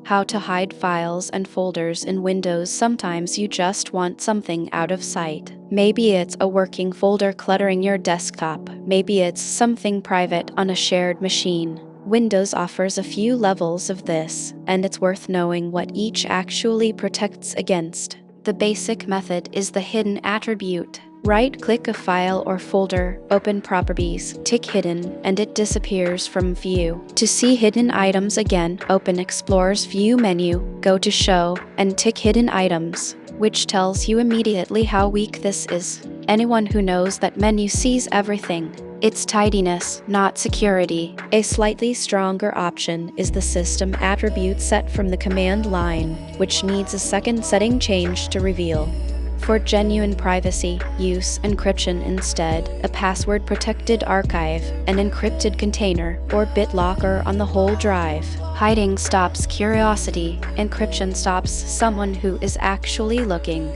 How to hide files and folders in Windows. Sometimes you just want something out of sight. Maybe it's a working folder cluttering your desktop. Maybe it's something private on a shared machine. Windows offers a few levels of this, and it's worth knowing what each actually protects against. The basic method is the hidden attribute. Right-click a file or folder, open Properties, tick Hidden, and it disappears from view. To see hidden items again, open Explorer's View menu, go to Show, and tick Hidden Items, which tells you immediately how weak this is. Anyone who knows that menu sees everything. It's tidiness, not security. A slightly stronger option is the system attribute set from the command line, which needs a second setting change to reveal. For genuine privacy, use encryption instead, a password-protected archive, an encrypted container, or BitLocker on the whole drive. Hiding stops curiosity, encryption stops someone who is actually looking.